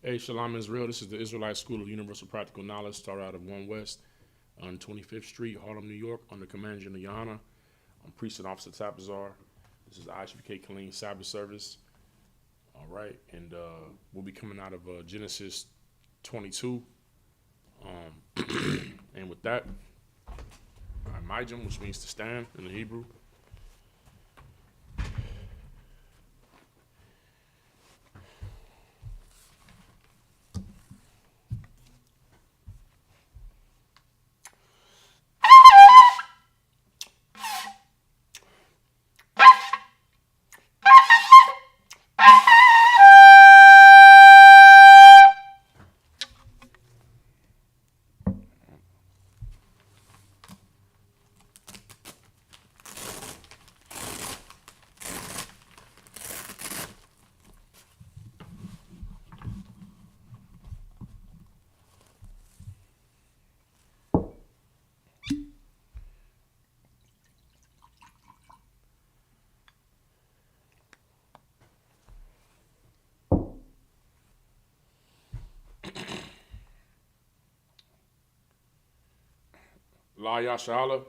Hey, Shalom Israel. This is the Israelite School of Universal Practical Knowledge, start out of 1 West on 25th Street, Harlem, New York, under Command General Yana. I'm Priest and Officer Tapazar. This is the ISUPK Killeen Sabbath service. All right, and we'll be coming out of Genesis 22. And with that, Majim, which means to stand in the Hebrew. La Yashala.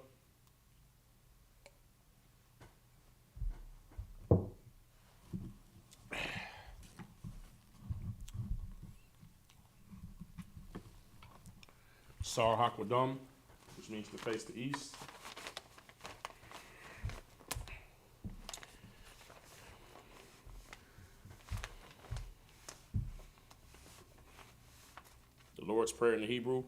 Sar Hakwadam, which means to face the east. The Lord's Prayer in the Hebrew.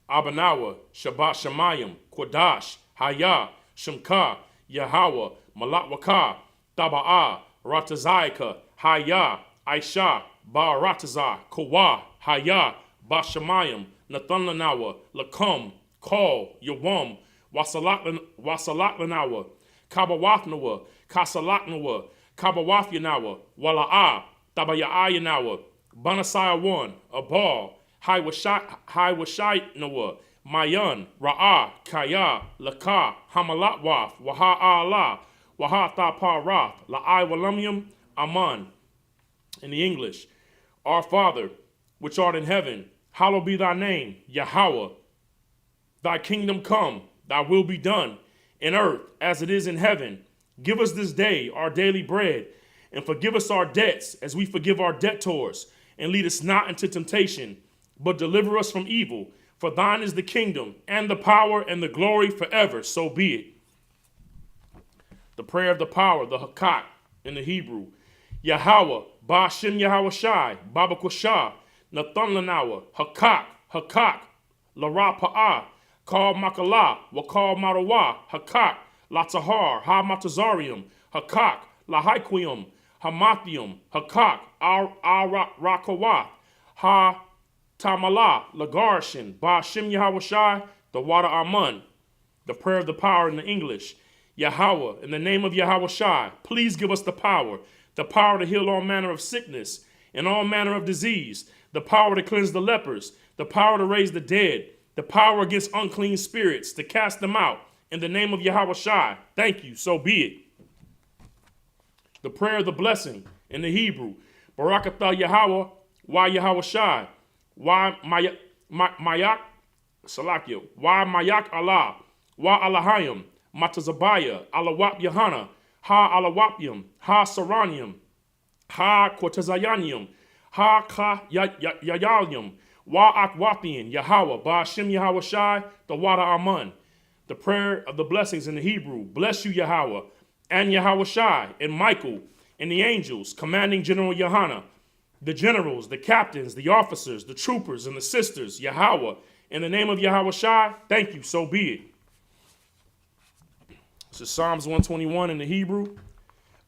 Abanawa, Shabbat Shemayim, Kodash, Haya, Shemka, Yahweh, Malakwaka, Taba'ah, Ratazaika, Haya, Aisha, Ba'aratazah, Kawa, Haya, Bashamayim, Nathanlanawa, Lakum, Kal, Yawam, Wasalatlanawa, Kabawathnawa, Kasalaknawa, Kabawathyanawa, Wala'ah, Tabaya'ayanawa, Banasaya 1, Abal, Hai Washai Noah, Mayan, Ra'ah, Kaya, Laka, Hamalatwaf, Waha Allah, Waha Thapa Rath, La'ai Walumium, Aman. In the English, Our Father, which art in heaven, hallowed be thy name, Yahweh. Thy kingdom come, thy will be done, in earth as it is in heaven. Give us this day our daily bread, and forgive us our debts as we forgive our debtors, and lead us not into temptation, but deliver us from evil. For thine is the kingdom, and the power, and the glory forever. So be it. The prayer of the power, the Hakak in the Hebrew. Yahweh, Ba'ashem Yahweh Shai, Baba Koshah, Nathan Lanawa, Hakak, Lara Pa'ah, Kal Makalah, Wakal Marawa, Hakak, Latahar, Ha Matazarium, Hakak, Lahaiquium, Hamathium, Hakak, Al Rakawath, Ha Tamala, Lagarshin, Ba'ashem Yahweh Shai, the water Amun. The prayer of the power in the English. Yahweh, in the name of Yahweh Shai, please give us the power to heal all manner of sickness and all manner of disease, the power to cleanse the lepers, the power to raise the dead, the power against unclean spirits, to cast them out, in the name of Yahweh Shai. Thank you, so be it. The prayer of the blessing in the Hebrew. Barakatah Yahweh, why Yahweh Shai, why Mayak, Salakia, why Mayak Allah, why Allahayim, Matazabaya, Alawap Yahana, Ha Alawapium, Ha Saranium, Ha Kortazayanium, Ha Ka Yayalium, Wa Akwathian, Yahweh, Ba'ashem Yahweh Shai, the water Amun. The prayer of the blessings in the Hebrew. Bless you, Yahweh, and Yahweh Shai, and Michael, and the angels, commanding General Yohana, the generals, the captains, the officers, the troopers, and the sisters, Yahweh, in the name of Yahweh Shai, thank you, so be it. This is Psalms 121 in the Hebrew.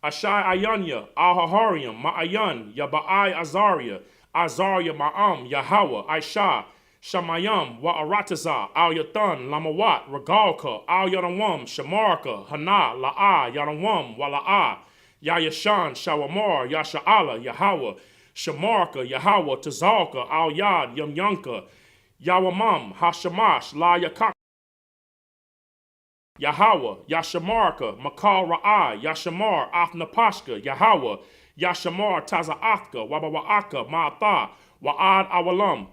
Ashai Ayanya, Ahaharium, Ma'ayan, Yaba'ai Azaria, Azaria Ma'am, Yahweh, Aisha, Shamayam, Wa'aratazah, Al Yathan, Lamawat, Regalka, Al Yarawam, Shamarka, Hana, La'a, Yarawam, Wala'a, Yayashan, Shawamar, Yasha'ala, Yahweh, Shamarka, Yahweh, Tazalka, Al Yad, Yamyanka, Yawamam, Hashamash, La Yakak, Yahweh, Yashamarka, Makal Ra'ai, Yashamar, Afnapashka, Yahweh, Yashamar Taza'athka, Wabawa'aka, Ma'atha, Wa'ad Awalam.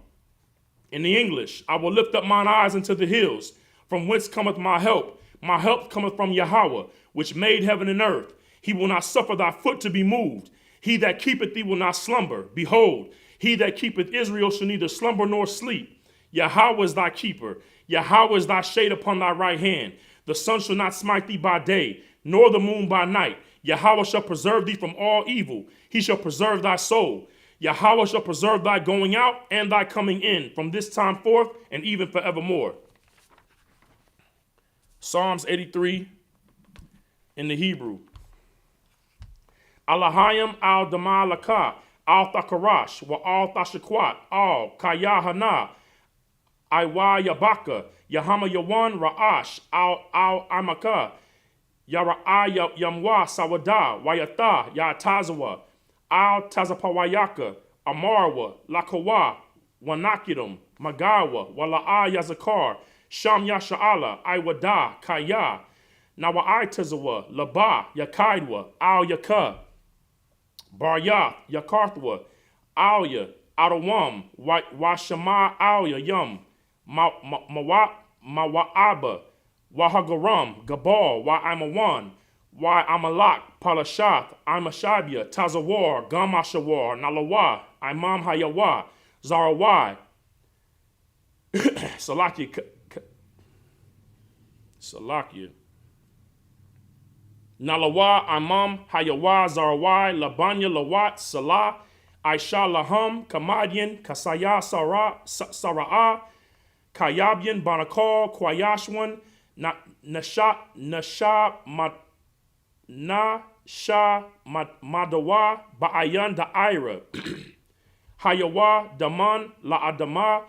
In the English, I will lift up mine eyes into the hills, from whence cometh my help. My help cometh from Yahweh, which made heaven and earth. He will not suffer thy foot to be moved. He that keepeth thee will not slumber. Behold, he that keepeth Israel shall neither slumber nor sleep. Yahweh is thy keeper. Yahweh is thy shade upon thy right hand. The sun shall not smite thee by day, nor the moon by night. Yahweh shall preserve thee from all evil. He shall preserve thy soul. Yahweh shall preserve thy going out and thy coming in from this time forth and even forevermore. Psalms 83 in the Hebrew. Alahayim al damalaka al thakarash wa al tashakwat al kayahana iwa yabaka yahama yawan ra'ash al amaka yara'a yamwa sawada wayata yatazawa al tazapawayaka amarwa lakawa wanakidum magawa wala'a yazakar sham yasha'ala iwada kaya nawa tazawa laba yakaidwa al yaka Baryath, Yakarthwa, Alya, Adawam, Washama, Alya, Yum, Mawa'aba, Wahagaram, Gabal, Wa'amawan, Wa'amalak, Palashath, Imashabia, Tazawar, Gamashawar, Nalawa, Imam Hayawa, Zarawai, Salakia. Nalawa, Imam, Hayawa, Zarawai, Labanya, Lawat, Salah, Aisha, Laham, Kamadian, Kasaya, Sara'a, Kayabian, Banakal, Kwayashwan, Nasha, Madawa, Ba'ayan, Da'ira, Hayawa, Daman, La Adama,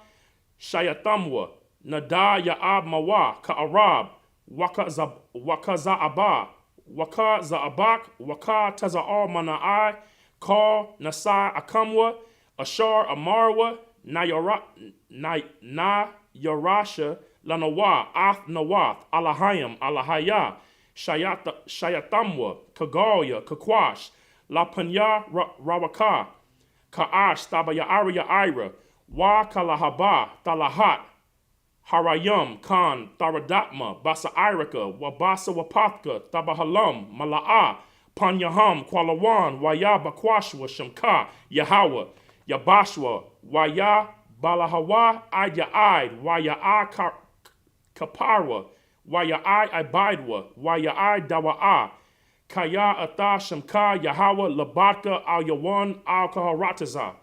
Shayatamwa, Nada, Ya'ab, Mawa, Ka'arab, Wakaza'aba, Waka Za'abak, Waka Taza'ar Mana'ai, Kal Nasai Akamwa, Ashar Amarwa, Nayarasha, Lanawa, Ath Nawath, Alahayam, Alahaya, Shayatamwa, Kagalya, Kakwash, Lapanya Rawaka, Ka'ash, Tabaya'ara Ira, Wa Kalahaba, Talahat, Harayam, Khan, Tharadatma, Basa Irika, Wabasa Wapathka, Tabahalam, Mala'a, Panyaham, Kwalawan, Waya Bakwashwa, Shamka, Yahawa, Yabashwa, Waya Balahawa, Ida Id, Waya Kaparwa, Waya Ibidwa, Waya Dawa'a, Kaya Ata Shamka, Yahawa, Labatka, Al Yawan, Al Kaharataza.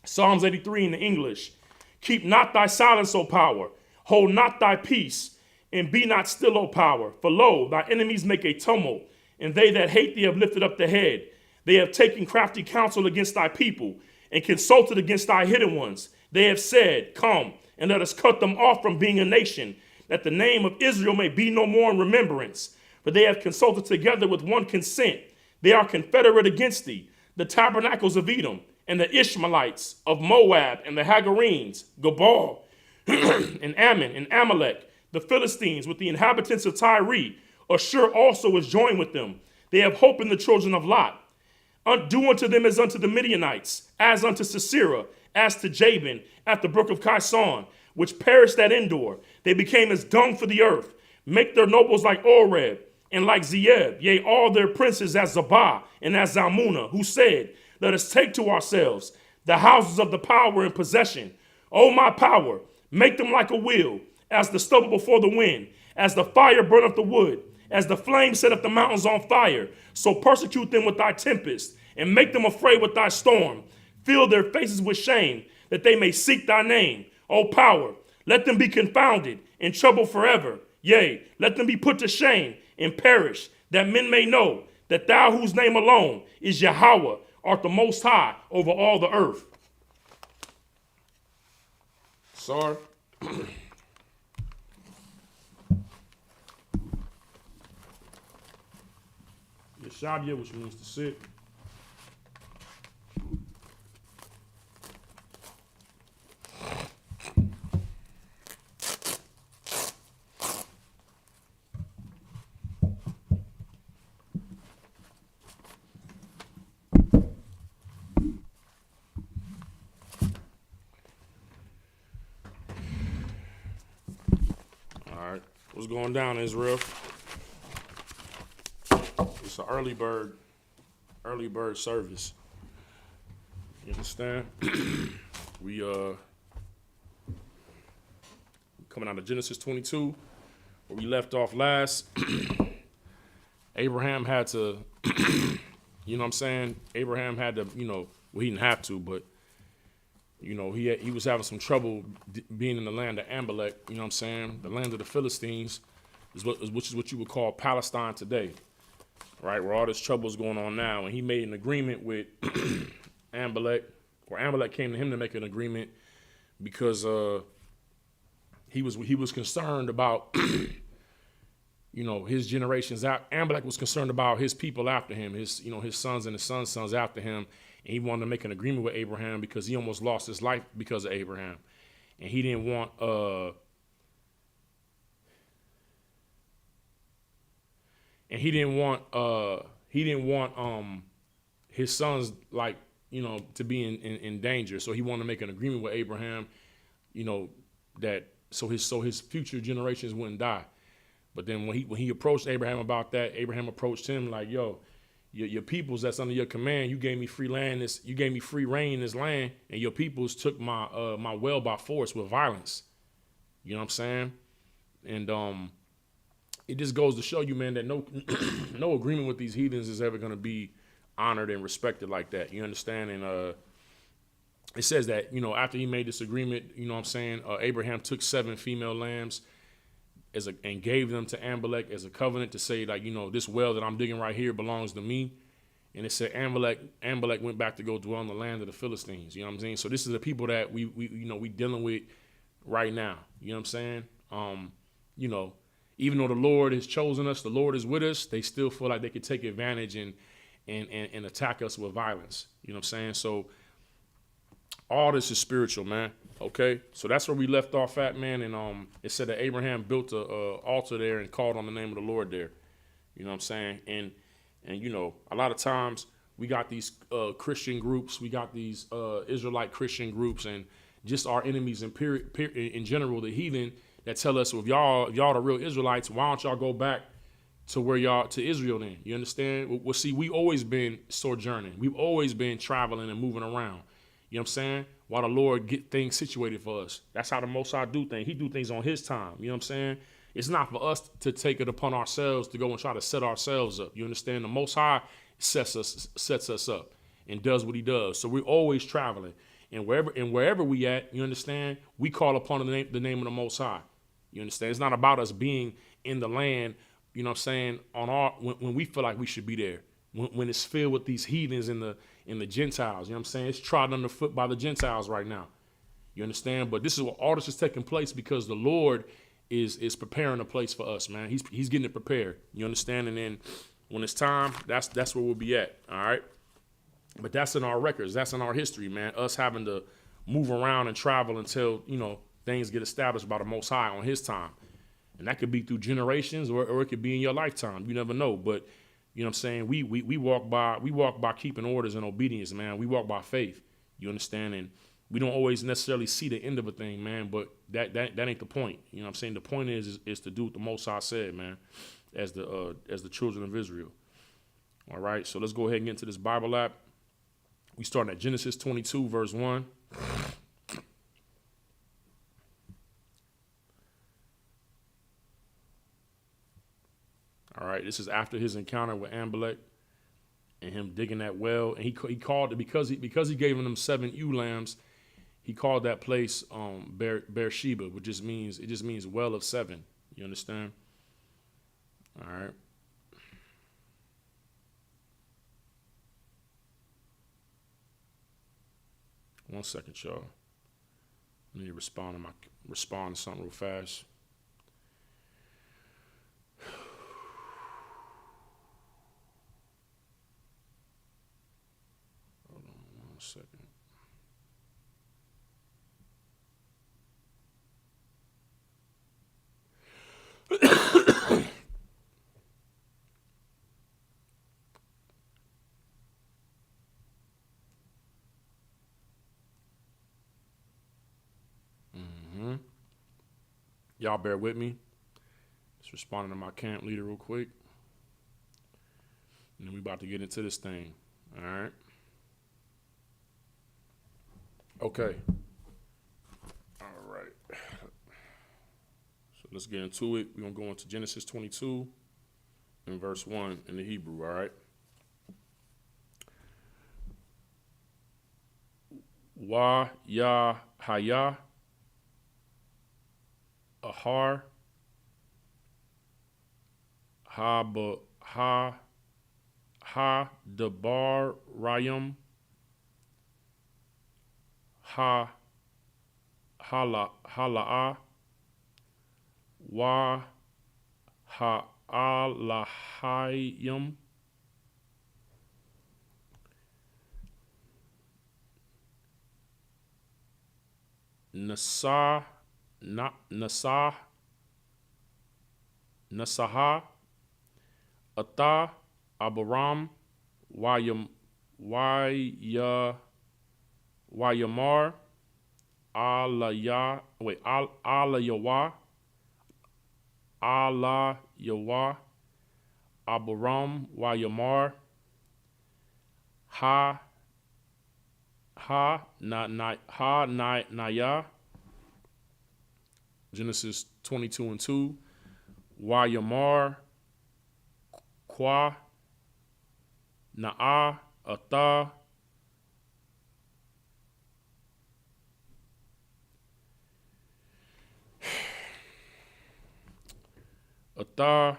Psalms 83 in the English. Keep not thy silence, O power. Hold not thy peace, and be not still, O power. For lo, thy enemies make a tumult, and they that hate thee have lifted up the head. They have taken crafty counsel against thy people, and consulted against thy hidden ones. They have said, Come, and let us cut them off from being a nation, that the name of Israel may be no more in remembrance. For they have consulted together with one consent. They are confederate against thee, the tabernacles of Edom, and the Ishmaelites of Moab, and the Hagarenes, Gabal, and Ammon, and Amalek, the Philistines with the inhabitants of Tyre. Ashur also is joined with them. They have hope in the children of Lot. Do unto them as unto the Midianites, as unto Sisera, as to Jabin, at the brook of Kison, which perished at Endor. They became as dung for the earth. Make their nobles like Oreb, and like Zeeb, yea, all their princes as Zabah, and as Zalmunna, who said, Let us take to ourselves the houses of the power in possession. O my power, make them like a wheel, as the stubble before the wind, as the fire burneth the wood, as the flame setteth the mountains on fire. So persecute them with thy tempest, and make them afraid with thy storm. Fill their faces with shame, that they may seek thy name. O power, let them be confounded, in trouble forever. Yea, let them be put to shame, and perish, that men may know that thou whose name alone is Yahweh, art the most high over all the earth. Sorry. Yeshabia, which means to sit. what's going down, Israel. It's an early bird service. You understand? We coming out of Genesis 22, where we left off last. Abraham had to, you know what I'm saying? Abraham had to, well, he didn't have to, but he was having some trouble being in the land of Amalek. You know what I'm saying? The land of the Philistines, which is what you would call Palestine today, right? Where all this trouble is going on now. And he made an agreement with Amalek, or Amalek came to him to make an agreement because he was concerned about his generations out. Amalek was concerned about his people after him, his sons and his sons after him. And he wanted to make an agreement with Abraham because he almost lost his life because of Abraham. And he didn't want his sons to be in danger. So he wanted to make an agreement with Abraham, that so his future generations wouldn't die. But then when he approached Abraham about that, Abraham approached him like, yo, your peoples that's under your command, you gave me free land, you gave me free reign in this land, and your peoples took my my well by force with violence. You know what I'm saying? And it just goes to show you, man, that no agreement with these heathens is ever gonna be honored and respected like that. You understand? And it says that, after he made this agreement, you know what I'm saying, Abraham took 7 female lambs and gave them to Amalek as a covenant to say, like, this well that I'm digging right here belongs to me. And it said Amalek went back to go dwell in the land of the Philistines. You know what I'm saying? So this is the people that we dealing with right now. You know what I'm saying? Even though the Lord has chosen us, the Lord is with us, they still feel like they could take advantage and attack us with violence. You know what I'm saying? So all this is spiritual, man. Okay, so that's where we left off at, man. And it said that Abraham built a altar there and called on the name of the Lord there. You know what I'm saying? And a lot of times we got these Christian groups, we got these Israelite Christian groups, and just our enemies in general, the heathen, that tell us, well, if y'all the real Israelites, why don't y'all go back to Israel then? You understand? Well, see, we always been sojourning. We've always been traveling and moving around. You know what I'm saying? While the Lord get things situated for us. That's how the Most High do things. He do things on his time. You know what I'm saying? It's not for us to take it upon ourselves to go and try to set ourselves up. You understand? The Most High sets us up and does what he does. So we're always traveling. And wherever we at, you understand, we call upon the name of the Most High. You understand? It's not about us being in the land, you know what I'm saying, when we feel like we should be there. When it's filled with these heathens in the Gentiles, you know what I'm saying? It's trodden underfoot by the Gentiles right now. You understand? But this is what all this is taking place because the Lord is preparing a place for us, man. He's getting it prepared. You understand? And then when it's time, that's where we'll be at. All right. But that's in our records. That's in our history, man. Us having to move around and travel until, things get established by the Most High on his time. And that could be through generations or it could be in your lifetime. You never know. But you know what I'm saying? We walk by keeping orders and obedience, man. We walk by faith. You understand? And we don't always necessarily see the end of a thing, man, but that ain't the point. You know what I'm saying? The point is to do what the Most High said, man, as the children of Israel. All right, so let's go ahead and get into this Bible app. We start at Genesis 22, verse 1. All right, this is after his encounter with Amalek and him digging that well. And he called it, because he gave him them 7 ewe lambs, he called that place Beersheba, which just means well of 7. You understand? All right. One second, y'all. I need to respond to something real fast. Hold on 1 second. Y'all bear with me. Just responding to my camp leader real quick. And then we about to get into this thing. All right. Okay. All right. So let's get into it. We're going to go into Genesis 22 and verse 1 in the Hebrew, all right? Wa ya haya ahar ha ba ha dabar rayam ha hala'a wa ha alahayim Nasah Nasaha Ata Abaram Wayamar Allah Yawa Abaram Wayamar Ha Naya. Genesis 22 and 2. Wayamar Kwa Na'a Ata Ata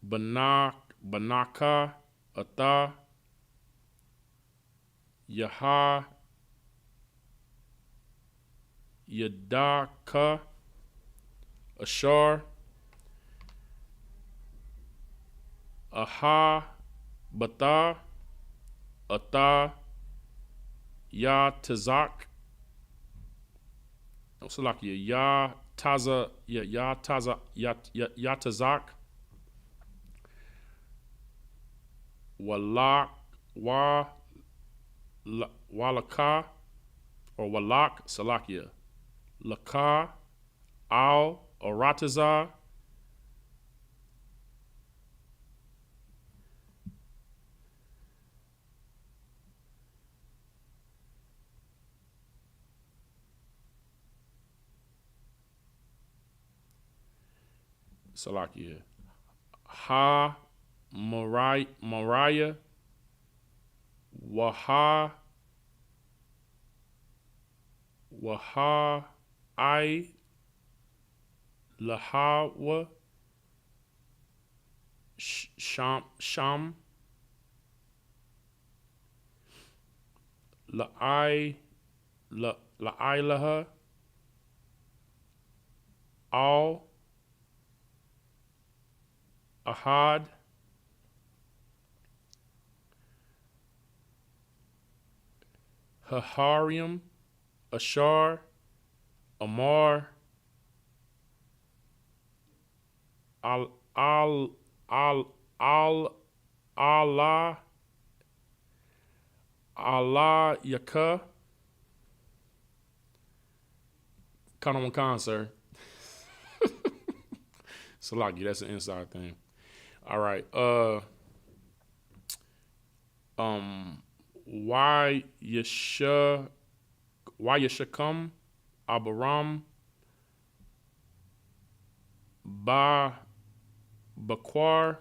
Banaka Ata Yaha Yadaka Ashar Aha Bata Ata Ya Tazak Salakia Ya Taza Ya Taza Ya Tazak Walaka or Walak Salakia Laka Al Arataza Salakia Ha Mariah Waha I Lahawa Sham La'ilaha Al Ahad Haharium Ashar Amar Allah Yaka Khan, sir. Salaki, that's an inside thing. All right. Why Yashakam Abaram Bakwar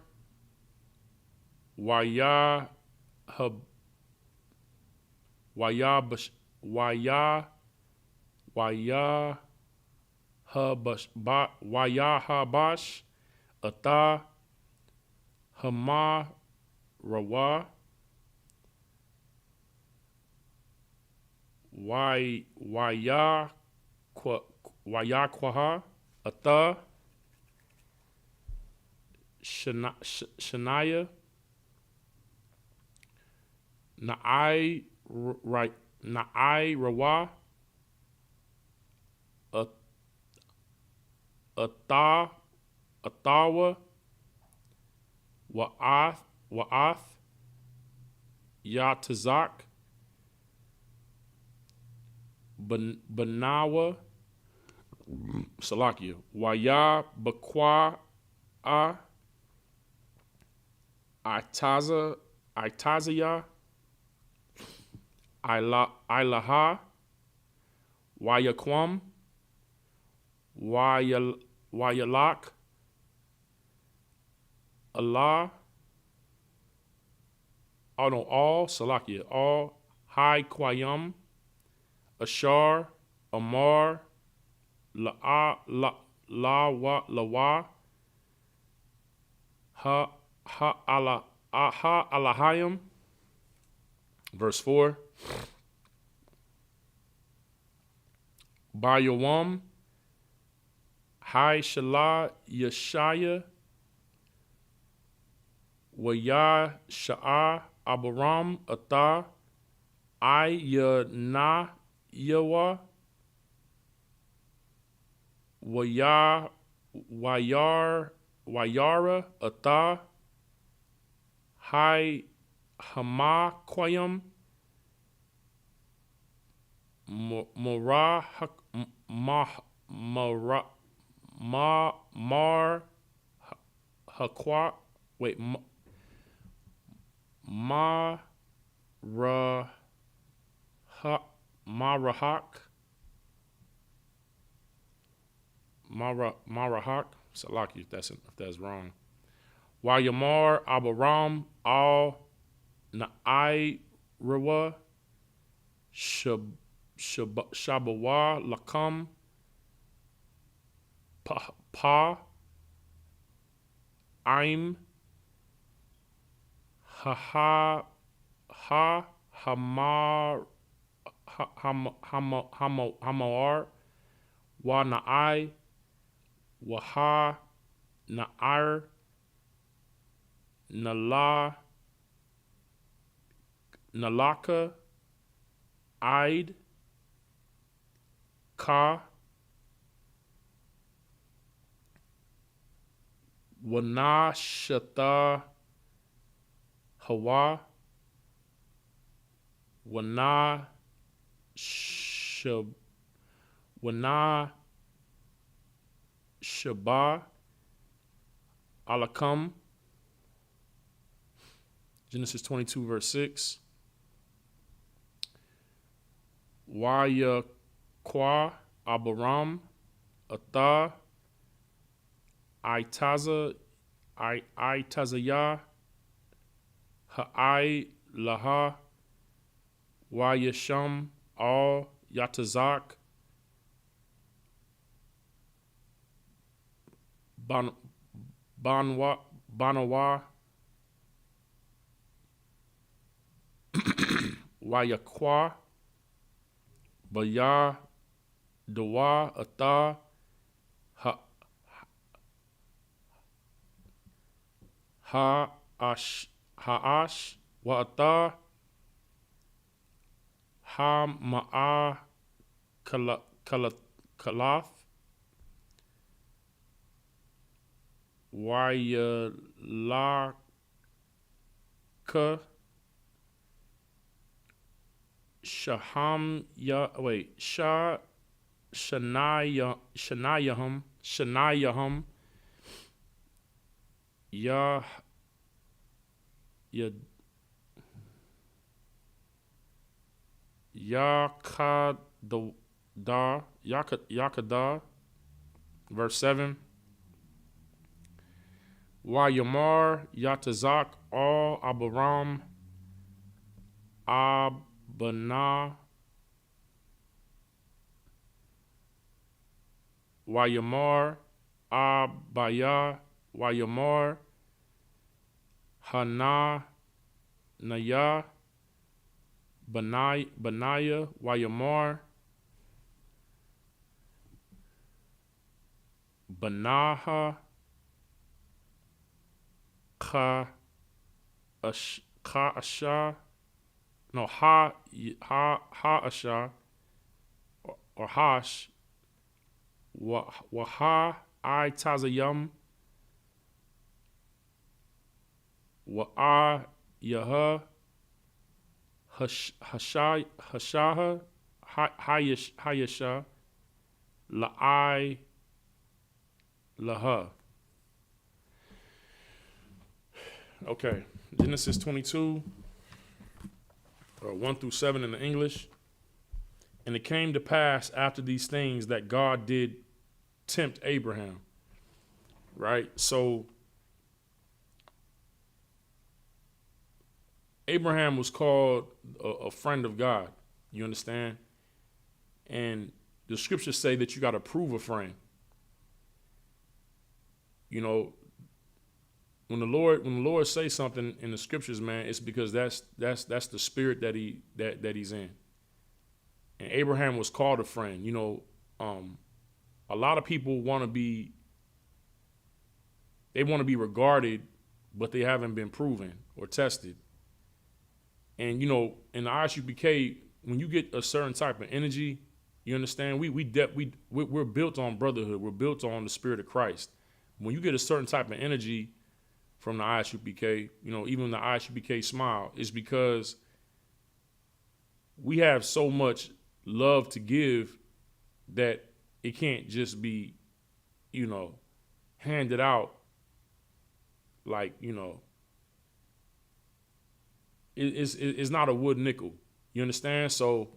Waya Habash Ata Hama Rawa Wayakwaha Ata Shania Na'ai Rawa Atawa Wa'ath Yatazak Banawa Salakia. Waya Bakwa A Itazaya Ilaha Wayaquam Wayalak Allah. Oh no, all Salakia. All Hai Quayam Ashar Amar Lawa Ha Alahayim. Verse 4. Bayawam Hai Shalah Yeshaya Waya Sha'a Abaram Ata Ayana Yawa Wayara Ata Hai Hama Quayam Mara Mar Haqua. Wait, Marahak Salaki, if that's wrong. Wayamar Abaram Al Nairawa Shabawa Lakam Pa Aim Ha Hamar Hamar Wa Na'ai Waha Na'ar Nalaka Aid Ka Wanashata Hawa Wana Shaba Alakam. Genesis 22, verse 6. Waya Kwa Abaram Ata Itazaya Ha'ai Laha Wayasham Al Yatazak Banawa Wayakwa Baya Dawa Ata Ha'ash Wa'ata Hama'a Kalath Wayalaka Shaham Ya wait Shanayaham Ya Yakada. Verse 7. Wayamar Yatazak Al Abaram Abana Wayamar Abaya Wayamar Hana Naya Benaya Wayamar Banaha Ka Asha no Ha Asha or Hash Waha I Tazayam Wa'a Yaha Hashaha Hayasha La'ai Laha. Okay, Genesis 22, 1 through 7 in the English. And it came to pass after these things that God did tempt Abraham. Right? So Abraham was called a friend of God. You understand? And the scriptures say that you got to prove a friend. You know, when the Lord says something in the scriptures, man, it's because that's the spirit that he's in. And Abraham was called a friend. You know, a lot of people want to be regarded, but they haven't been proven or tested. And, you know, in the ISUPK, when you get a certain type of energy, you understand, we're built on brotherhood. We're built on the spirit of Christ. When you get a certain type of energy from the ISUPK, you know, even the ISUPK smile, is because we have so much love to give that it can't just be, you know, handed out like, you know, it's not a wood nickel. You understand? So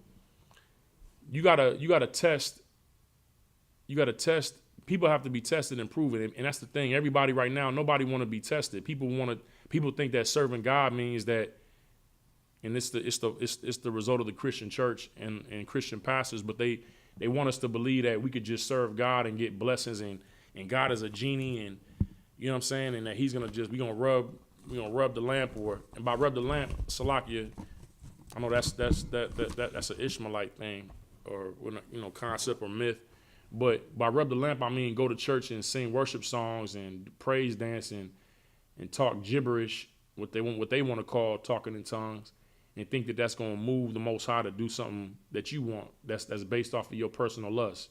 you gotta test. You gotta test. People have to be tested and proven, and that's the thing. Everybody right now, nobody want to be tested. People think that serving God means that, and it's the result of the Christian church and Christian pastors, but they want us to believe that we could just serve God and get blessings and God is a genie, and you know what I'm saying, and that he's gonna just we're gonna rub the lamp, and by rub the lamp, Salakia, I know that's an Ishmaelite thing or, you know, concept or myth. But by rub the lamp, I mean go to church and sing worship songs and praise dance and talk gibberish, what they want to call talking in tongues, and think that that's going to move the Most High to do something that you want. That's based off of your personal lust.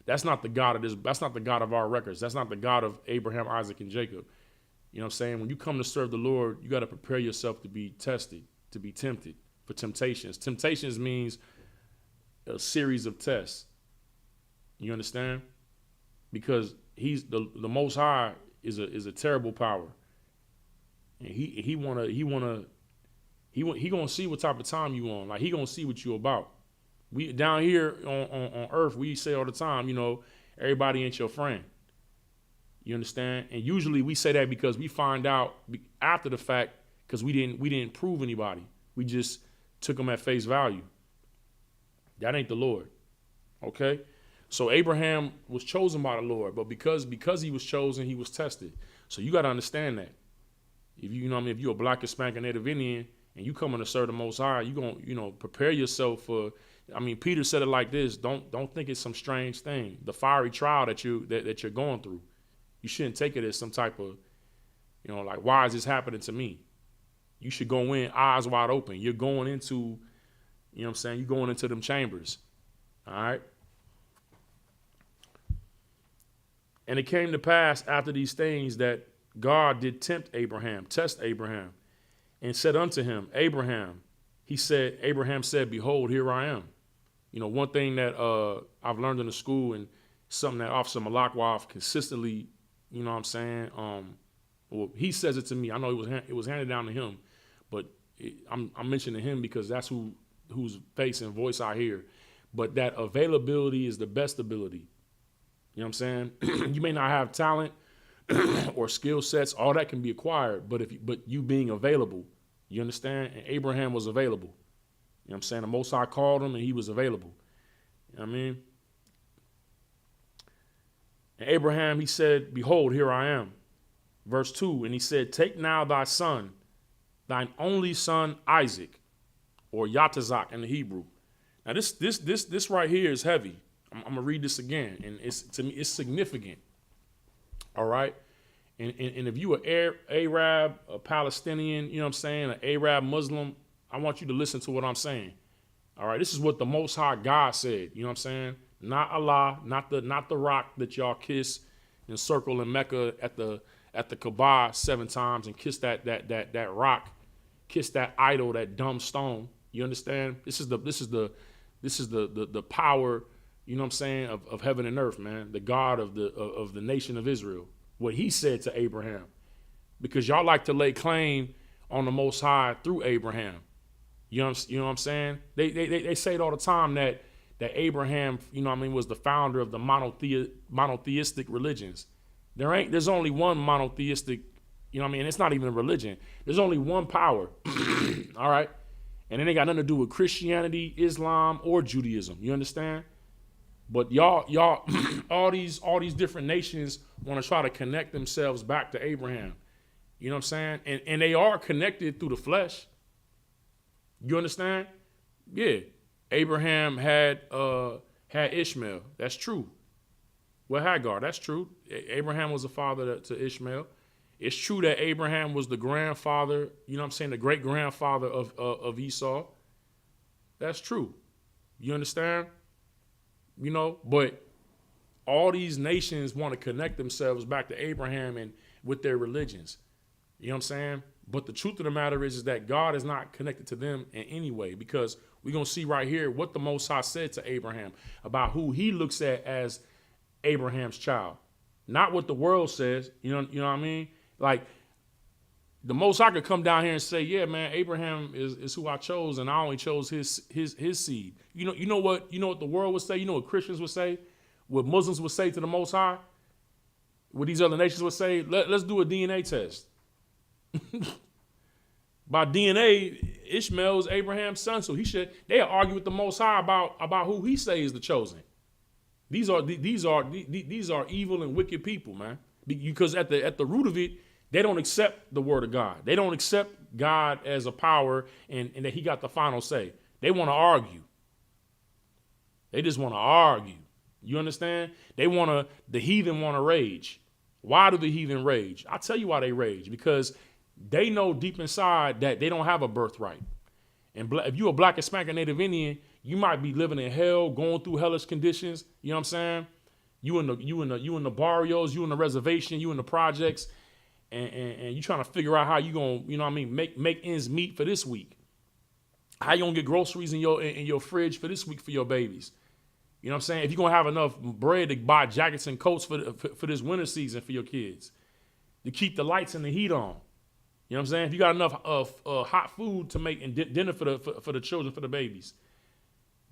That's not the God of this. That's not the God of our records. That's not the God of Abraham, Isaac, and Jacob. You know what I'm saying? When you come to serve the Lord, you got to prepare yourself to be tested, to be tempted for temptations. Temptations means a series of tests. You understand? Because he's the Most High is a terrible power, and he gonna see what type of time you on. Like, he gonna see what you about. We down here on earth, we say all the time, you know, everybody ain't your friend. You understand? And usually we say that because we find out after the fact, because we didn't prove anybody. We just took them at face value. That ain't the Lord. Okay? So Abraham was chosen by the Lord, but because he was chosen, he was tested. So you got to understand that. If you know what I mean, if you're a Black, Hispanic, or Native Indian and you come in to serve the Most High, you gonna, you know, prepare yourself for. I mean, Peter said it like this: Don't think it's some strange thing. The fiery trial that you're going through, you shouldn't take it as some type of, you know, like, why is this happening to me? You should go in eyes wide open. You're going into, you know what I'm saying? You're going into them chambers. All right. And it came to pass after these things that God did test Abraham, and said unto him, Abraham. Abraham said, behold, here I am. You know, one thing that I've learned in the school, and something that Officer Malakwaf consistently, you know what I'm saying, well, he says it to me. I know it was handed down to him, but I'm mentioning him because that's whose face and voice I hear. But that availability is the best ability. You know what I'm saying? You may not have talent or skill sets, all that can be acquired, but you being available, you understand? And Abraham was available. You know what I'm saying? The Most High called him and he was available. You know what I mean? And Abraham, he said, behold, here I am. Verse 2, and he said, take now thy son, thine only son Isaac, or Yatazak in the Hebrew. Now this right here is heavy. I'm gonna read this again, and to me it's significant. All right, and if you are Arab, a Palestinian, you know what I'm saying, an Arab Muslim, I want you to listen to what I'm saying. All right, this is what the Most High God said. You know what I'm saying? Not Allah, not the rock that y'all kiss and circle in Mecca at the Kaaba 7 times and kiss that rock, kiss that idol, that dumb stone. You understand? This is the power. you know what I'm saying, of heaven and earth, man, the God of the nation of Israel, what he said to Abraham. Because y'all like to lay claim on the Most High through Abraham. You know what I'm saying? They say it all the time that Abraham, you know what I mean, was the founder of the monotheistic religions. There's only one monotheistic, you know what I mean? It's not even a religion. There's only one power. All right? And it ain't got nothing to do with Christianity, Islam, or Judaism. You understand? But y'all, all these different nations want to try to connect themselves back to Abraham. You know what I'm saying? And they are connected through the flesh. You understand? Yeah. Abraham had Ishmael. That's true. Well, Hagar, that's true. Abraham was the father to Ishmael. It's true that Abraham was the grandfather, you know what I'm saying, the great-grandfather of Esau. That's true. You understand? You know, but all these nations want to connect themselves back to Abraham and with their religions. You know what I'm saying? But the truth of the matter is that God is not connected to them in any way, because we're going to see right here what the Most High said to Abraham about who he looks at as Abraham's child. Not what the world says, you know what I mean? Like, the Most High could come down here and say, yeah, man, Abraham is who I chose, and I only chose his seed. You know what the world would say? You know what Christians would say? What Muslims would say to the Most High? What these other nations would say? Let's do a DNA test. By DNA, Ishmael is Abraham's son, so they argue with the Most High about who he say is the chosen. These are evil and wicked people, man. Because at the root of it, they don't accept the word of God. They don't accept God as a power and that he got the final say. They want to argue. They just want to argue. You understand? The heathen want to rage. Why do the heathen rage? I'll tell you why they rage. Because they know deep inside that they don't have a birthright. And if you're a Black Hispanic Native Indian, you might be living in hell, going through hellish conditions. You know what I'm saying? You in the barrios, you in the reservation, you in the projects, and you trying to figure out how you gonna, you know what I mean, make ends meet for this week. How you gonna get groceries in your fridge for this week for your babies? You know what I'm saying? If you're gonna have enough bread to buy jackets and coats for this winter season for your kids, to keep the lights and the heat on. You know what I'm saying? If you got enough hot food to make and dinner for the children, for the babies.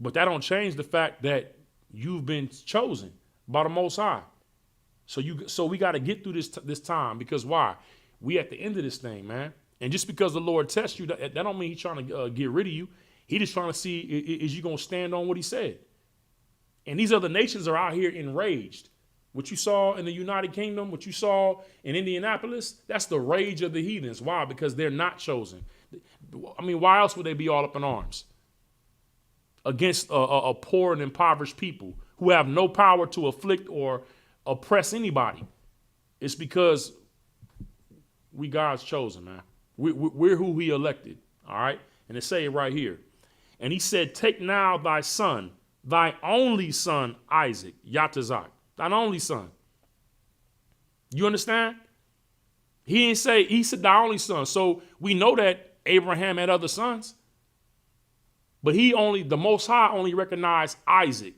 But that don't change the fact that you've been chosen by the Most High. So we got to get through this time, because why? We at the end of this thing, man. And just because the Lord tests you, that don't mean he's trying to get rid of you. He just trying to see, is you going to stand on what he said? And these other nations are out here enraged. What you saw in the United Kingdom, what you saw in Indianapolis, that's the rage of the heathens. Why? Because they're not chosen. I mean, why else would they be all up in arms against a poor and impoverished people who have no power to afflict or oppress anybody? It's because we God's chosen, man. We're who he elected, all right? And it say it right here. And he said, take now thy son, thy only son, Isaac, Yatazak. Thine only son. You understand? He said thy only son. So we know that Abraham had other sons. But the Most High only recognized Isaac.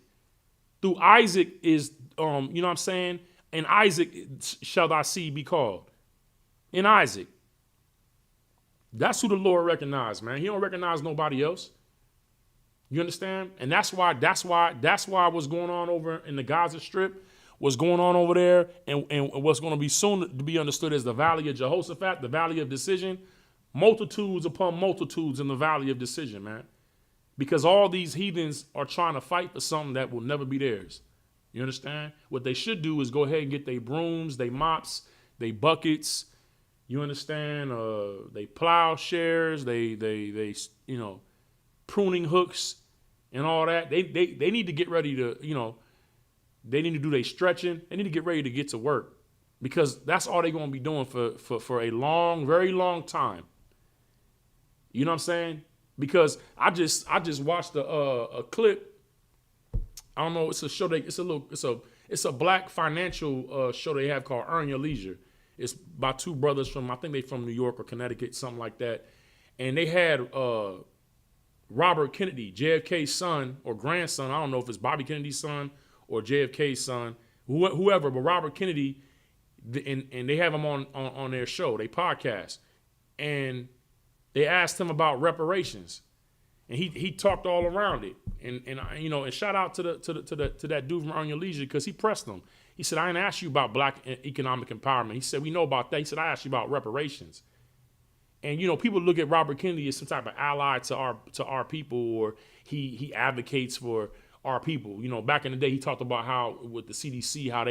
Through Isaac is, you know what I'm saying? In Isaac shall thy seed be called. In Isaac. That's who the Lord recognized, man. He don't recognize nobody else. You understand? And that's why what's going on over in the Gaza Strip, what's going on over there, and what's going to be soon to be understood as the Valley of Jehoshaphat, the Valley of Decision, multitudes upon multitudes in the Valley of Decision, man. Because all these heathens are trying to fight for something that will never be theirs. You understand? What they should do is go ahead and get their brooms, their mops, their buckets. You understand? They plowshares, they you know, pruning hooks and all that. They need to get ready to, you know, they need to do their stretching. They need to get ready to get to work, because that's all they're going to be doing for a long, very long time. You know what I'm saying? Because I just watched a clip. I don't know. It's a show. It's a black financial show they have called Earn Your Leisure. It's by two brothers I think they from New York or Connecticut, something like that. And they had Robert Kennedy, JFK's son or grandson. I don't know if it's Bobby Kennedy's son or JFK's son, whoever, but Robert Kennedy, and they have him on their show, they podcast, and they asked him about reparations, and he talked all around it, and shout out to that dude from Earn Your Leisure, because he pressed him. He said, I didn't ask you about black economic empowerment. He said, we know about that. He said, I asked you about reparations. And people look at Robert Kennedy as some type of ally to our people, or he advocates for our people. Back in the day, he talked about how with the CDC, how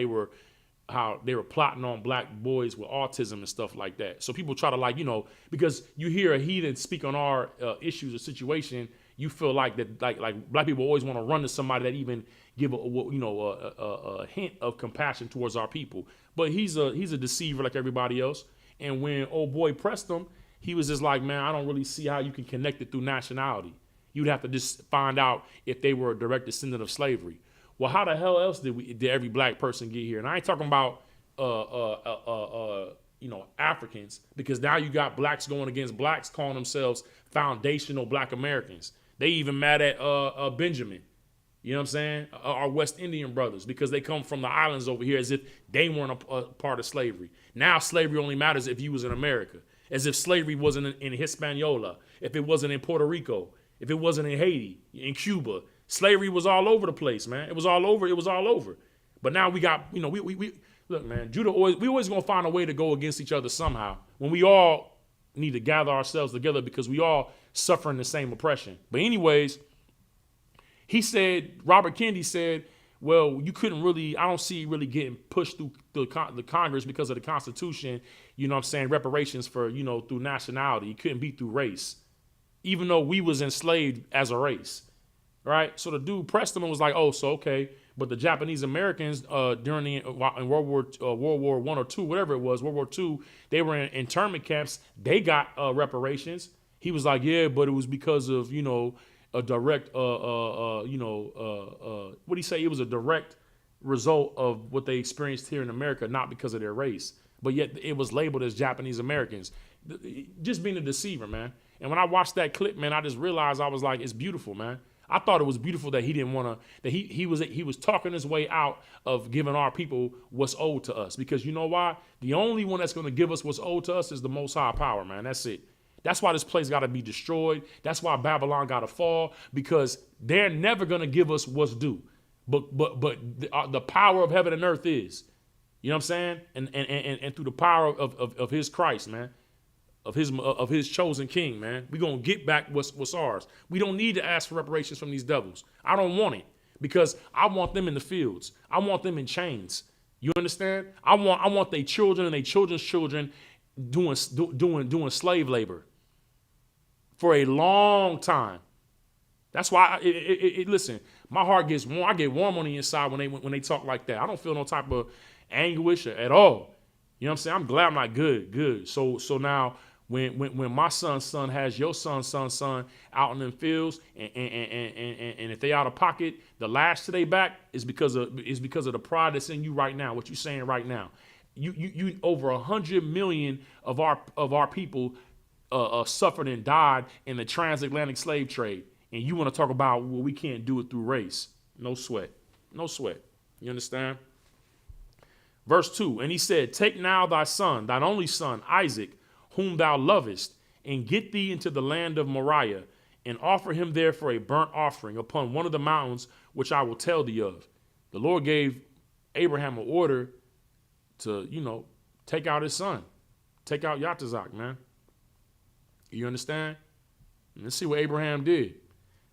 they were plotting on black boys with autism and stuff like that. So people try to because you hear a heathen speak on our issues or situation, you feel like that like black people always want to run to somebody that even give a hint of compassion towards our people. But he's a deceiver like everybody else. And when old boy pressed him, he was just like, man, I don't really see how you can connect it through nationality. You'd have to just find out if they were a direct descendant of slavery. Well, how the hell else did every black person get here? And I ain't talking about Africans, because now you got blacks going against blacks, calling themselves foundational black Americans. They even mad at Benjamin. You know what I'm saying? Our West Indian brothers, because they come from the islands over here as if they weren't a part of slavery. Now slavery only matters if you was in America, as if slavery wasn't in Hispaniola, if it wasn't in Puerto Rico, if it wasn't in Haiti, in Cuba. Slavery was all over the place, man. It was all over. But now we got, we look, man, we always gonna find a way to go against each other somehow, when we all need to gather ourselves together, because we all suffering the same oppression. But anyways, Robert Kennedy said, well, you couldn't really, I don't see really getting pushed through the Congress because of the Constitution, reparations for, through nationality. It couldn't be through race, even though we was enslaved as a race, right? So the dude pressed him and was like, oh, so okay, but the Japanese Americans in World War I or II, whatever it was, World War II, they were in internment camps. They got reparations. He was like, yeah, but it was because of, a direct, what do you say? It was a direct result of what they experienced here in America, not because of their race. But yet it was labeled as Japanese Americans. Just being a deceiver, man. And when I watched that clip, man, I just realized, I was like, it's beautiful, man. I thought it was beautiful that he didn't want to, that he was talking his way out of giving our people what's owed to us. Because you know why? The only one that's going to give us what's owed to us is the Most High Power, man. That's it. That's why this place got to be destroyed. That's why Babylon got to fall, because they're never going to give us what's due. But the power of heaven and earth is, you know what I'm saying? And through the power of his Christ, man, of his chosen king, man, we're going to get back what's ours. We don't need to ask for reparations from these devils. I don't want it, because I want them in the fields. I want them in chains. You understand? I want their children and their children's children doing slave labor for a long time. That's why listen, my heart gets warm. I get warm on the inside when they talk like that. I don't feel no type of anguish at all. You know what I'm saying? I'm glad I'm not good. So now when my son's son has your son's out in them fields, and if they out of pocket, the lash to their back is because of the pride that's in you right now. What you saying right now? You over 100 million of our people suffered and died in the transatlantic slave trade, and you want to talk about, well, we can't do it through race? No sweat. You understand? Verse 2, and he said, take now thy son, thine only son, Isaac, whom thou lovest, and get thee into the land of Moriah, and offer him there for a burnt offering upon one of the mountains which I will tell thee of. The Lord gave Abraham an order to, take out his son. Take out Yatazak, man. You understand? Let's see what Abraham did.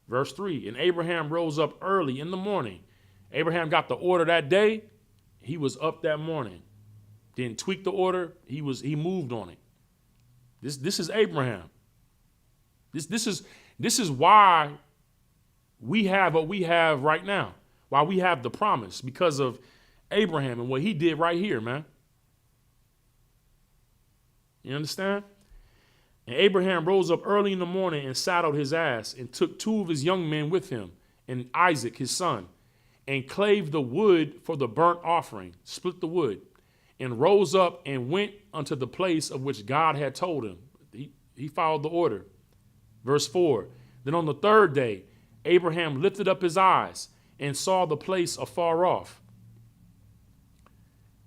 Verse 3, and Abraham rose up early in the morning. Abraham got the order that day. He was up that morning. Didn't tweak the order. He moved on it. This is Abraham. This is why we have what we have right now. Why we have the promise, because of Abraham and what he did right here, man. You understand? And Abraham rose up early in the morning and saddled his ass, and took 2 of his young men with him, and Isaac his son, and clave the wood for the burnt offering, split the wood, and rose up and went unto the place of which God had told him. He followed the order. Verse 4, Then on the third day, Abraham lifted up his eyes and saw the place afar off.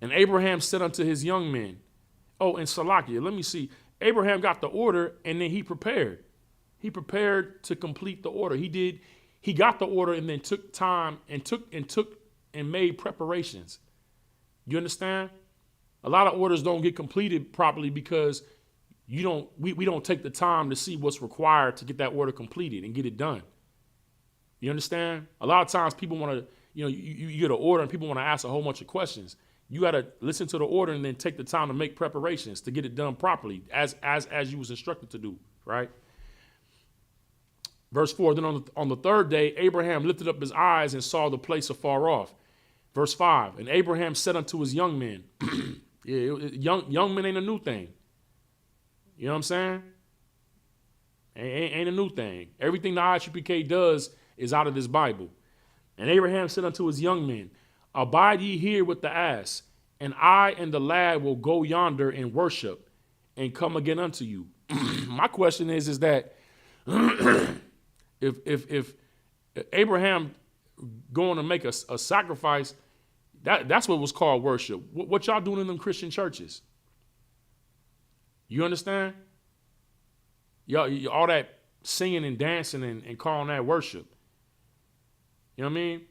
And Abraham said unto his young men, oh, and Salakia, let me see. Abraham got the order and then he prepared. He prepared to complete the order. He got the order and then took time and made preparations. You understand? A lot of orders don't get completed properly because we don't take the time to see what's required to get that order completed and get it done. You understand? A lot of times people want to, you get an order and people want to ask a whole bunch of questions. You got to listen to the order and then take the time to make preparations to get it done properly as you was instructed to do, right? Verse 4, then on the third day, Abraham lifted up his eyes and saw the place afar off. Verse 5, and Abraham said unto his young men, young men ain't a new thing. You know what I'm saying? Ain't a new thing. Everything the ISUPK does is out of this Bible. And Abraham said unto his young men, abide ye here with the ass, and I and the lad will go yonder and worship and come again unto you. My question is that if Abraham going to make a sacrifice, that's what was called worship. What y'all doing in them Christian churches? You understand? Y'all all that singing and dancing and calling that worship. You know what I mean?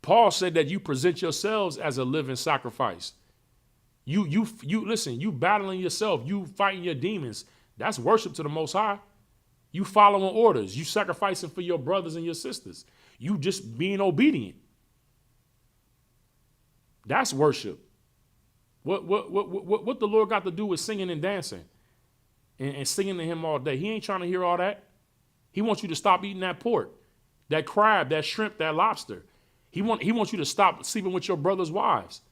Paul said that you present yourselves as a living sacrifice. You listen, you battling yourself, you fighting your demons. That's worship to the Most High. You following orders, you sacrificing for your brothers and your sisters. You just being obedient. That's worship. What the Lord got to do with singing and dancing and singing to him all day? He ain't trying to hear all that. He wants you to stop eating that pork, that crab, that shrimp, that lobster. He wants you to stop sleeping with your brother's wives.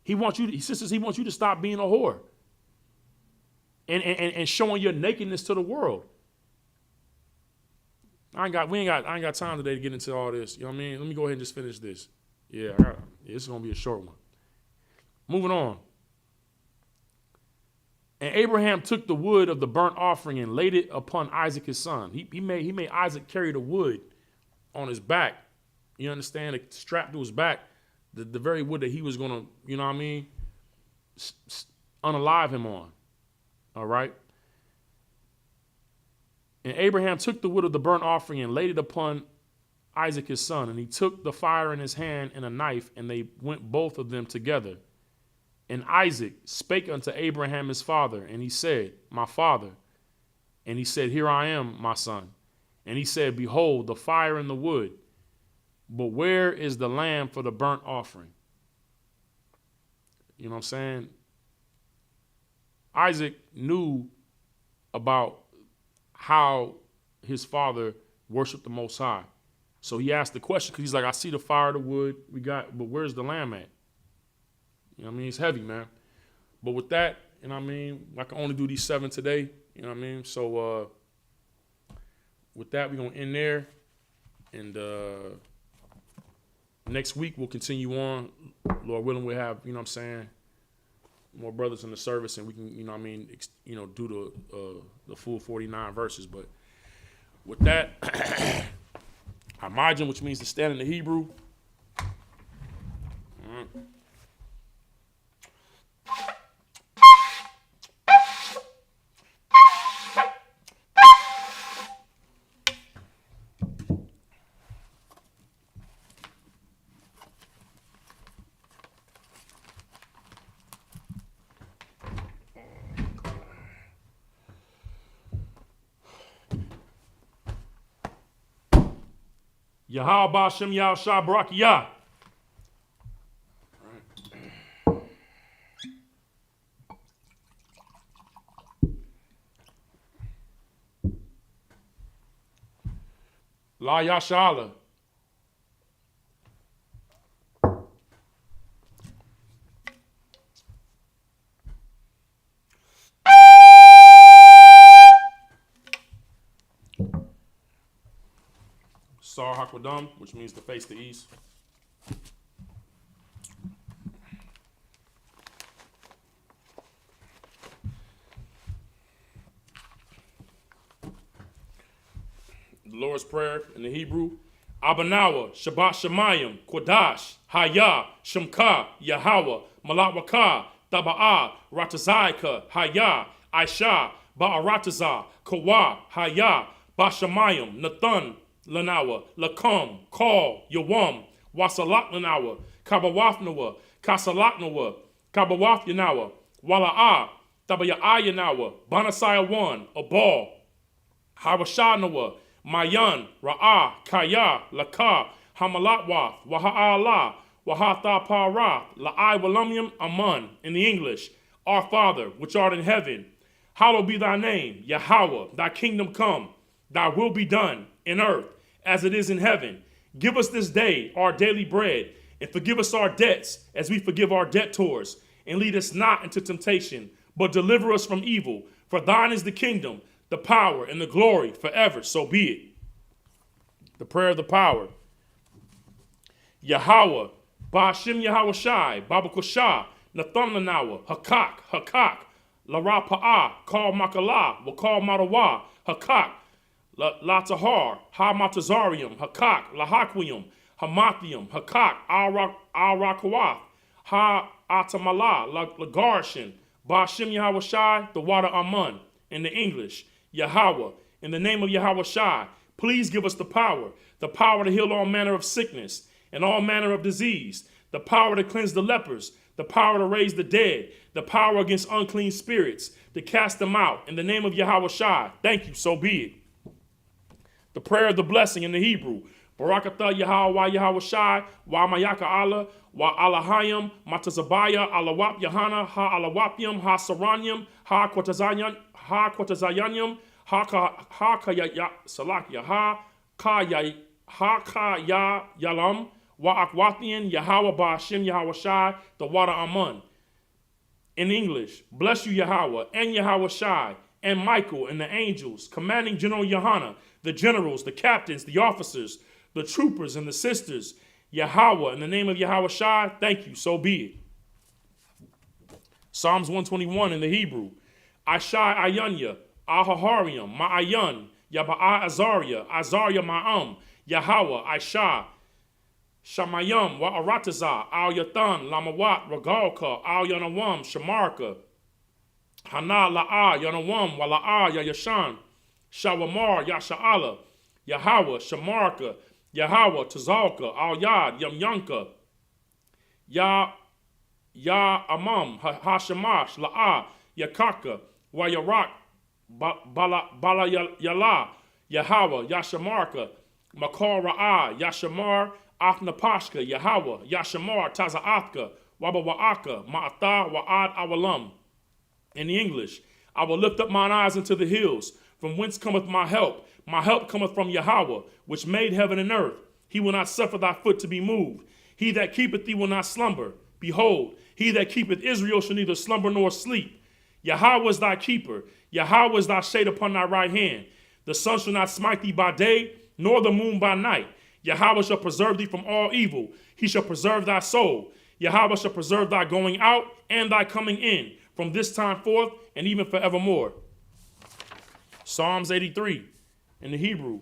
He wants you to stop being a whore and showing your nakedness to the world. I ain't got time today to get into all this. You know what I mean? Let me go ahead and just finish this. Yeah, this is going to be a short one. Moving on. And Abraham took the wood of the burnt offering and laid it upon Isaac his son. He made Isaac carry the wood on his back. You understand? Strapped to his back, the very wood that he was going to, you know what I mean, unalive him on. All right? And Abraham took the wood of the burnt offering and laid it upon Isaac his son. And he took the fire in his hand and a knife, and they went both of them together. And Isaac spake unto Abraham his father, and he said, my father. And he said, here I am, my son. And he said, behold, the fire and the wood, but where is the lamb for the burnt offering? You know what I'm saying? Isaac knew about how his father worshiped the Most High. So he asked the question, because he's like, I see the fire, the wood we got, but where's the lamb at? You know what I mean? It's heavy, man. But with that, you know what I mean? I can only do these 7 today. You know what I mean? So with that, we're going to end there. And next week, we'll continue on. Lord willing, we'll have, you know what I'm saying, more brothers in the service, and we can, you know what I mean, do the full 49 verses. But with that, Hamajim, which means to stand in the Hebrew. Yahweh Bashem Yah Shah Barak Yah. La Yashala. Sar Hakwadam, which means to face the east. The Lord's Prayer in the Hebrew. Abanawa, Shabbat Shemayim, Kodash, Haya, Shemka, Yahweh, Malawaka, Taba'ah, Ratazaika, Haya, Aisha, Ba'arataza, Kawa, Haya, Bashamayim, Nathan, Lanawa, Lakam, Kal, Yawam, Wasalak Lanawa, Kabawafnawa, Kasalaknawa, Kabawaf Yanawa, Wala'ah, Tabaya'ah Yanawa, Banasaya 1, Abal, Hawashanawa, Mayan, Ra'ah, Kaya, Laka, Hamalatwath, Waha'ala, Wahatha Para, La'ai Walamyam Aman, in the English, Our Father, which art in heaven, hallowed be thy name, Yahweh, thy kingdom come, thy will be done in earth as it is in heaven. Give us this day our daily bread, and forgive us our debts as we forgive our debtors, and lead us not into temptation, but deliver us from evil. For thine is the kingdom, the power, and the glory forever, so be it. The prayer of the power. Yahweh, Ba'ashem Yahweh Shai, Babakosha, Nathan Lanawa, Hakak, Lara Pa'ah, Kal Makala, Wakal Marawa, Hakak, Latahar, Ha Matazarium, Hakak, Lahakwium, Hamathium, Hakak, Al-Rakawath, Ha Atamala, Lagarshin, Ba'ashem Yahweh Shai, the water Amun, in the English. Yahweh, in the name of Yahweh Shai, please give us the power to heal all manner of sickness and all manner of disease, the power to cleanse the lepers, the power to raise the dead, the power against unclean spirits, to cast them out, in the name of Yahweh Shai. Thank you, so be it. The prayer of the blessing in the Hebrew. Barakatha Yahweh Shai, Wa Mayaka Allah, Wa Alahayim, Matazabaya, Alawap Yahana, Ha Alawapyam, Ha Saranyam, Ha Kwatazayanyam, Ha Salakia, Ha Kaya Yalam, Wa Akwathian, Yahweh Ba'ashem Yahweh Shai, the water Amun. In English, bless you Yahweh and Yahweh Shai and Michael and the angels, commanding General Yohana, the generals, the captains, the officers, the troopers and the sisters. Yahweh, in the name of Yahweh Shai, thank you, so be it. Psalms 121 in the Hebrew. Ashai Ayanya, Ahaharium, Ma'ayan, Yaba'a Azariah, Ma'am, Yahweh, Aisha, Shamayam, Wa'arataza, Al Yathan, Lamawat, Ragalka, Al Yanawam, Shamarka, Hana La'a, Yanawam, Wala'a, Yayashan, Shawamar, Yasha'ala, Yahweh, Shamarka, Yahweh, Tazalka, Al Yad, Yamyanka, Ya Amam, Hashamash, La'a, Yakaka, Wayarak, Bala Yala, Yahweh, Yashamarka, Makar Ra'ah, Yashamar, Afnapashka, Yahweh, Yashamar, Taza'athka, Wabawa'aka, Ma'atha, Wa'ad Awalam. In the English, I will lift up mine eyes unto the hills, from whence cometh my help. My help cometh from Yahweh, which made heaven and earth. He will not suffer thy foot to be moved. He that keepeth thee will not slumber. Behold, he that keepeth Israel shall neither slumber nor sleep. Yahweh is thy keeper. Yahweh is thy shade upon thy right hand. The sun shall not smite thee by day, nor the moon by night. Yahweh shall preserve thee from all evil. He shall preserve thy soul. Yahweh shall preserve thy going out and thy coming in, from this time forth and even forevermore. Psalms 83 in the Hebrew.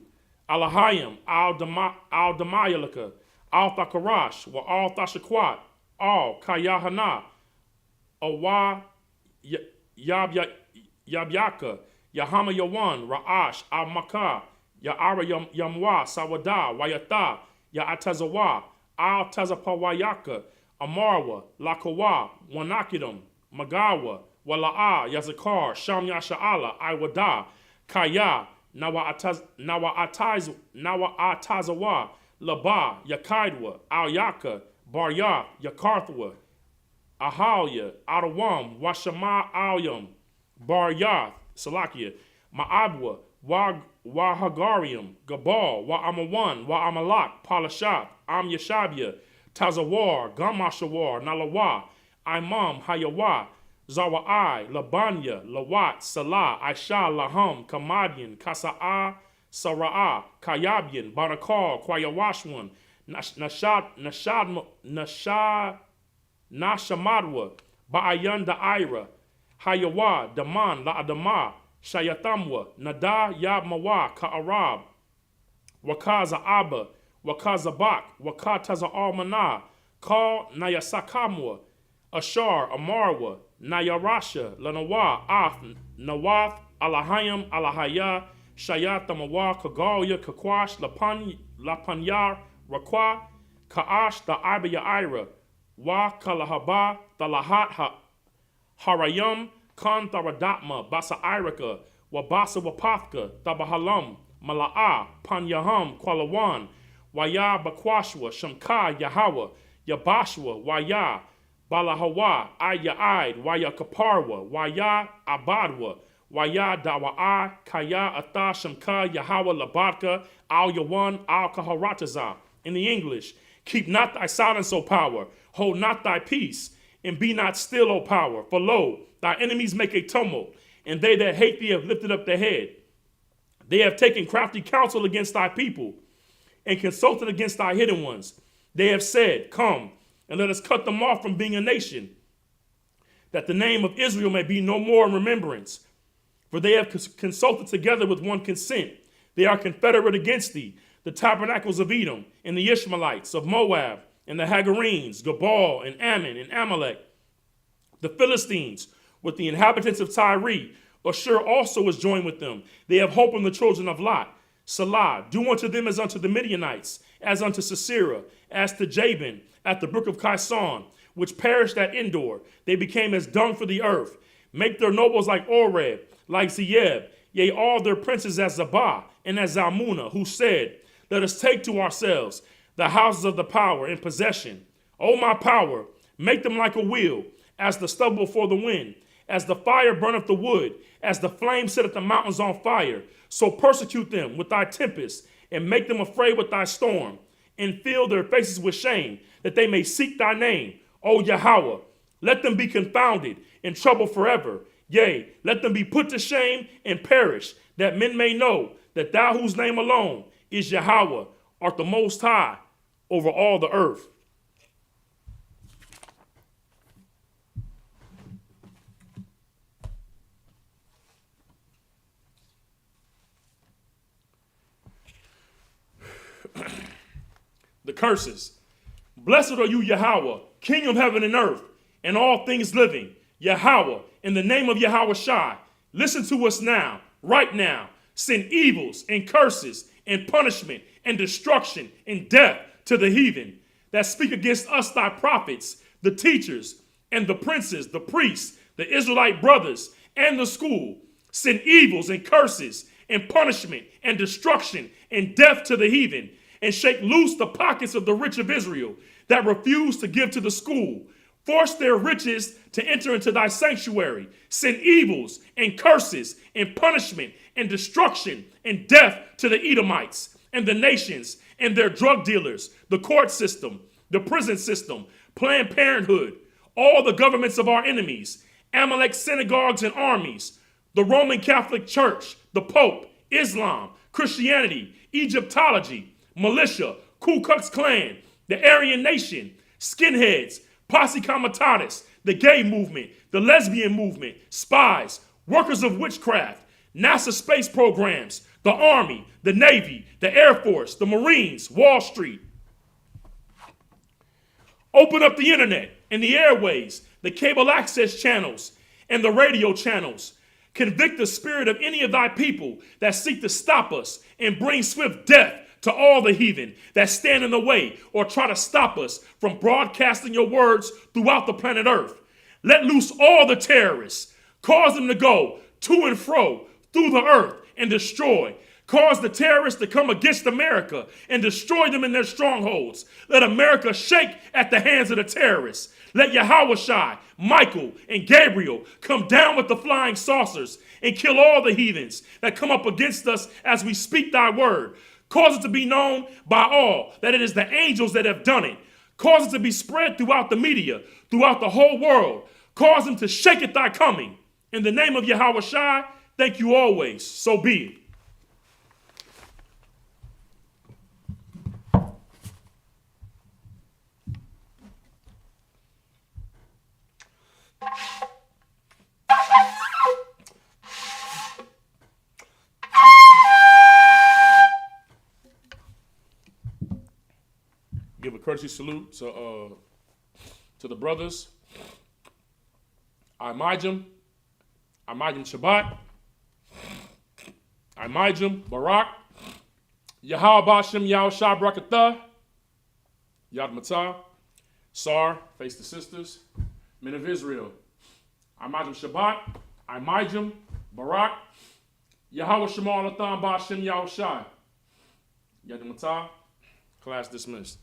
Alahayim, Al-Damayalaka, Al-Thakarash, Wa Al-Thashakwat, Al-Kayahana, Awa Yabyaka, Yahama Yawan, Ra'ash, Al-Makah, Ya'ara Yamwa, Sawada, Wayata, Ya'atazawa, Al-Tazapawayaka, Amarwa, Lakawa, Wanakidam, Magawa, Wala'a, Yazakar, Sham Yasha'ala, Iwada, Kaya, Nawa'atazawa, Laba, Yakaidwa, Al-Yaka, Barya, Yakarthwa, Ahalya, Adawam, Washama Alyam, Baryath, Salakia, Ma'abwa, Wahagarium, Gabal, Wa'amawan, Wa'amalak, Palashat, Am Yashabya, Tazawar, Gamashawar, Nalawa, Imam, Hayawa, Zawa'ai, Labanya, Lawat, Salah, Aisha, Laham, Kamadian, Kasa'a, Sara'a, Kayabian, Barakar, Kwayawashwan, Nashamadwa, Ba'ayan Da'ira, Hayawa, Daman, La'adama, Shayathamwa, Nada, Yabmawa, Ka'arab, Wakaza Abba, Wakaza Bak, Wakataza Almanah, Kal Nayasakamwa, Ashar, Amarwa, Nayarasha, Lanawa, Af, Nawath, Alahayam, Alahaya, Shayat, Tamawa, Kagalia, Kakwash, Lapanyar, Rakwa, Kaash, the Ibaya Ira, Wa Kalahaba, the Lahat Harayam, Kan Tharadatma, Basa Irika, Wabasa Wapathka, Tabahalam, Mala'a, Panyaham, Kwalawan, Waya Bakwashwa, Shamka, Yahawa, Yabashwa, Waya, Balahawa, Ayaid, Waya Kaparwa, Waya Abadwa, Waya Dawa'a, Kaya Ata, Shamka, Yahawa, Labadka, Al Yawan, Al Kaharataza. In the English, keep not thy silence, O power, hold not thy peace, and be not still, O power, for lo, thy enemies make a tumult, and they that hate thee have lifted up their head. They have taken crafty counsel against thy people, and consulted against thy hidden ones. They have said, come, and let us cut them off from being a nation, that the name of Israel may be no more in remembrance. For they have consulted together with one consent. They are confederate against thee, the tabernacles of Edom, and the Ishmaelites of Moab, and the Hagarenes, Gabal, and Ammon, and Amalek, the Philistines, with the inhabitants of Tyre. Ashur also is joined with them. They have hope in the children of Lot. Salah, do unto them as unto the Midianites, as unto Sisera, as to Jabin, at the brook of Kison, which perished at Endor. They became as dung for the earth. Make their nobles like Oreb, like Zeeb, yea, all their princes as Zabah, and as Zalmunna, who said, let us take to ourselves the houses of the power in possession. O my power, make them like a wheel, as the stubble for the wind, as the fire burneth the wood, as the flame setteth the mountains on fire. So persecute them with thy tempest, and make them afraid with thy storm, and fill their faces with shame, that they may seek thy name, O Yahweh. Let them be confounded and troubled forever. Yea, let them be put to shame and perish, that men may know that thou whose name alone is Yahweh art the most high over all the earth. The curses. Blessed are you, Yahweh, King of heaven and earth, and all things living. Yahweh, in the name of Yahweh Shai, listen to us now, right now. Send evils and curses and punishment and destruction and death to the heathen that speak against us, thy prophets, the teachers, and the princes, the priests, the Israelite brothers, and the school. Send evils and curses and punishment and destruction and death to the heathen, and shake loose the pockets of the rich of Israel that refuse to give to the school. Force their riches to enter into thy sanctuary. Send evils and curses and punishment and destruction and death to the Edomites and the nations and their drug dealers, the court system, the prison system, Planned Parenthood, all the governments of our enemies, Amalek synagogues and armies, the Roman Catholic Church, the Pope, Islam, Christianity, Egyptology, militia, Ku Klux Klan, the Aryan Nation, skinheads, Posse Comitatus, the gay movement, the lesbian movement, spies, workers of witchcraft, NASA space programs, the Army, the Navy, the Air Force, the Marines, Wall Street. Open up the internet and the airways, the cable access channels, and the radio channels. Convict the spirit of any of thy people that seek to stop us and bring swift death to all the heathen that stand in the way or try to stop us from broadcasting your words throughout the planet Earth. Let loose all the terrorists. Cause them to go to and fro through the earth and destroy. Cause the terrorists to come against America and destroy them in their strongholds. Let America shake at the hands of the terrorists. Let Yahweh Shai, Michael, and Gabriel come down with the flying saucers and kill all the heathens that come up against us as we speak thy word. Cause it to be known by all that it is the angels that have done it. Cause it to be spread throughout the media, throughout the whole world. Cause them to shake at thy coming. In the name of Yahweh Shai, thank you always. So be it. courtesy salute to the brothers. Imajim Shabbat. Imajim Barak. Yahweh Bashem Yahushua Brakatah. Yad Matah. Sar, face the sisters. Men of Israel. Imajim Shabbat. Imajim Barak. Yahweh Shema Alatham Bashem Yahushua. Yad Matah. Class dismissed.